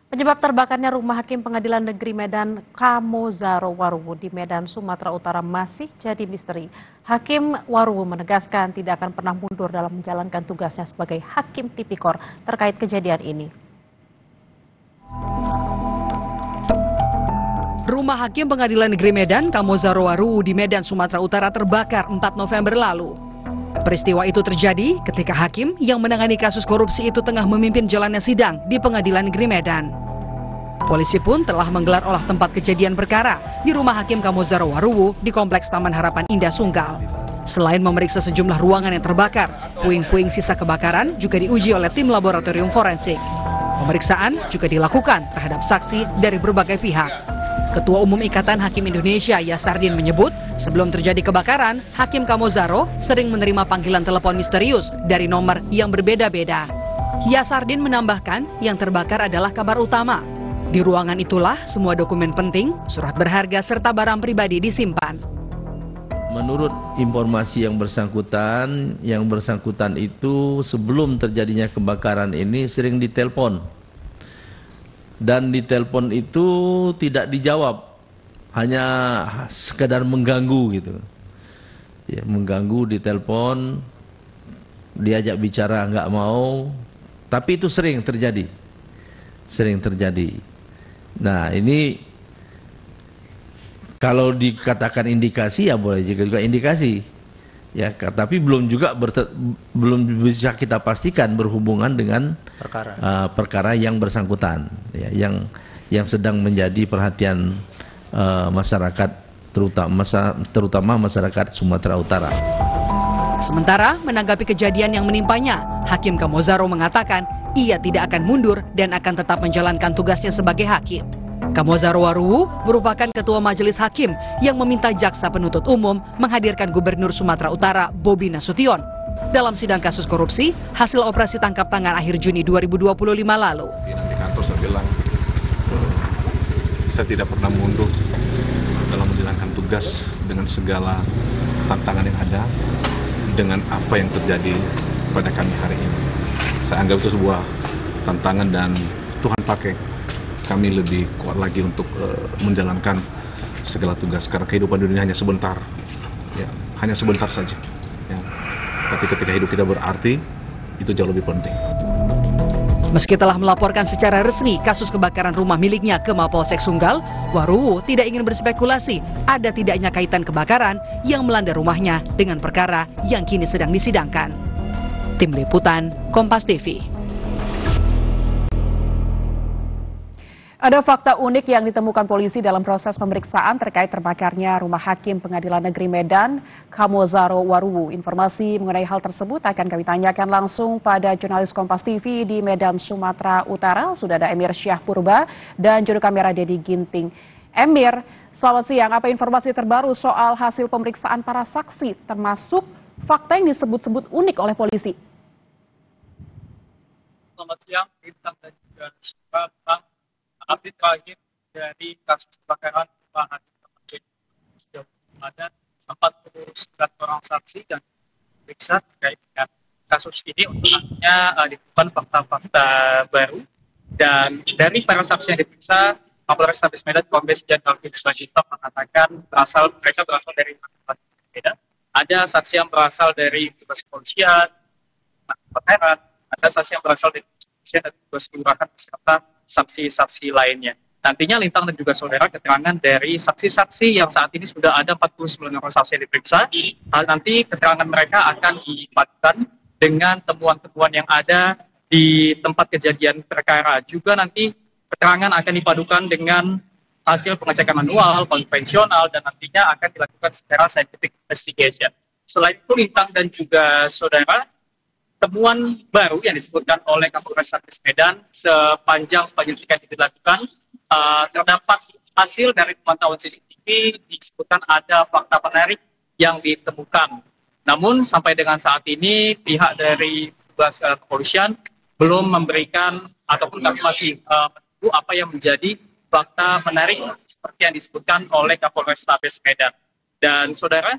Penyebab terbakarnya rumah Hakim Pengadilan Negeri Medan Kamozaro Waruwu di Medan, Sumatera Utara masih jadi misteri. Hakim Waruwu menegaskan tidak akan pernah mundur dalam menjalankan tugasnya sebagai Hakim Tipikor terkait kejadian ini. Rumah Hakim Pengadilan Negeri Medan Kamozaro Waruwu di Medan, Sumatera Utara terbakar 4 November lalu. Peristiwa itu terjadi ketika hakim yang menangani kasus korupsi itu tengah memimpin jalannya sidang di Pengadilan Negeri Medan. Polisi pun telah menggelar olah tempat kejadian perkara di rumah Hakim Kamozaro Waruwu di Kompleks Taman Harapan Indah Sunggal. Selain memeriksa sejumlah ruangan yang terbakar, puing-puing sisa kebakaran juga diuji oleh tim laboratorium forensik. Pemeriksaan juga dilakukan terhadap saksi dari berbagai pihak. Ketua Umum Ikatan Hakim Indonesia Yasardin menyebut, sebelum terjadi kebakaran, Hakim Kamozaro sering menerima panggilan telepon misterius dari nomor yang berbeda-beda. Yasardin menambahkan, yang terbakar adalah kamar utama. Di ruangan itulah semua dokumen penting, surat berharga serta barang pribadi disimpan. Menurut informasi yang bersangkutan itu sebelum terjadinya kebakaran ini sering ditelepon. Dan di telepon itu tidak dijawab, hanya sekedar mengganggu gitu. Ya, mengganggu di telepon, diajak bicara nggak mau, tapi itu sering terjadi. Nah ini kalau dikatakan indikasi ya boleh juga indikasi. Ya, tapi belum bisa kita pastikan berhubungan dengan perkara yang bersangkutan, ya, yang sedang menjadi perhatian masyarakat, terutama masyarakat Sumatera Utara. Sementara menanggapi kejadian yang menimpanya, Hakim Kamozaro mengatakan ia tidak akan mundur dan akan tetap menjalankan tugasnya sebagai hakim. Kamozaro Waruwu merupakan ketua majelis hakim yang meminta jaksa penuntut umum menghadirkan Gubernur Sumatera Utara Bobi Nasution dalam sidang kasus korupsi hasil operasi tangkap tangan akhir Juni 2025 lalu. Di kantor saya bilang, saya tidak pernah mundur dalam menjalankan tugas dengan segala tantangan yang ada, dengan apa yang terjadi pada kami hari ini. Saya anggap itu sebuah tantangan dan Tuhan pakai kami lebih kuat lagi untuk menjalankan segala tugas, karena kehidupan dunia hanya sebentar, ya, hanya sebentar saja. Ya. Tapi ketika hidup kita berarti, itu jauh lebih penting. Meski telah melaporkan secara resmi kasus kebakaran rumah miliknya ke Mapolsek Sunggal, Waruwu tidak ingin berspekulasi ada tidaknya kaitan kebakaran yang melanda rumahnya dengan perkara yang kini sedang disidangkan. Tim Liputan, Kompas TV. Ada fakta unik yang ditemukan polisi dalam proses pemeriksaan terkait terbakarnya rumah Hakim Pengadilan Negeri Medan Kamozaro Waruwu. Informasi mengenai hal tersebut akan kami tanyakan langsung pada jurnalis Kompas TV di Medan, Sumatera Utara. Sudah ada Emir Syahpurba dan juru kamera Dedi Ginting. Emir, selamat siang. Apa informasi terbaru soal hasil pemeriksaan para saksi, termasuk fakta yang disebut-sebut unik oleh polisi? Selamat siang, Bintang dan juga Bang. Update terakhir dari kasus kebakaran rumah Hakim sejauh ada 49 orang saksi dan diperiksa terkait dengan kasus ini. Untuk nantinya ditemukan fakta-fakta baru, dan dari para saksi yang diperiksa, Kapolres Tabes Medan Kombes Jenderal Firly Bahuri mengatakan mereka berasal dari tempat berbeda. Ada saksi yang berasal dari petugas kepolisian, Peteran, ada saksi yang berasal dari kepolisian dan petugas kelurahan beserta saksi-saksi lainnya. Nantinya Lintang dan juga saudara, keterangan dari saksi-saksi yang saat ini sudah ada 49 orang saksi yang diperiksa, nanti keterangan mereka akan dipadukan dengan temuan-temuan yang ada di tempat kejadian perkara. Juga nanti keterangan akan dipadukan dengan hasil pengecekan manual, konvensional, dan nantinya akan dilakukan secara scientific investigation. Selain itu, Lintang dan juga saudara, temuan baru yang disebutkan oleh Kapolres Tabes Medan sepanjang penyelidikan yang dilakukan, terdapat hasil dari pemantauan CCTV disebutkan ada fakta menarik yang ditemukan. Namun sampai dengan saat ini pihak dari petugas kepolisian belum memberikan ataupun kami masih menunggu apa yang menjadi fakta menarik seperti yang disebutkan oleh Kapolres Tabes Medan. Dan saudara,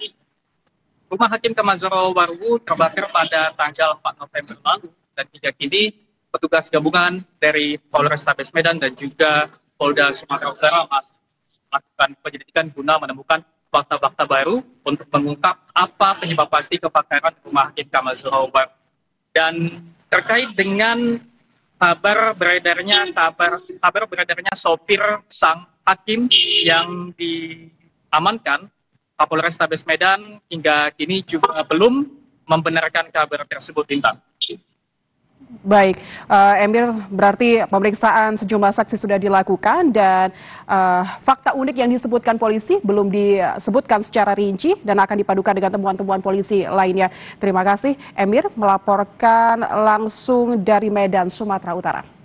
rumah Hakim Kamozaro Waruwu terbakar pada tanggal 4 November lalu, dan hingga kini petugas gabungan dari Polrestabes Medan dan juga Polda Sumatera Utara masih melakukan penyelidikan guna menemukan fakta-fakta baru untuk mengungkap apa penyebab pasti kebakaran rumah Hakim Kamal Zahro Waruwu. Dan terkait dengan kabar beredarnya sopir sang hakim yang diamankan, Kapolres Tabes Medan hingga kini juga belum membenarkan kabar tersebut, Bintang. Baik, Emir, berarti pemeriksaan sejumlah saksi sudah dilakukan dan fakta unik yang disebutkan polisi belum disebutkan secara rinci dan akan dipadukan dengan temuan-temuan polisi lainnya. Terima kasih, Emir, melaporkan langsung dari Medan, Sumatera Utara.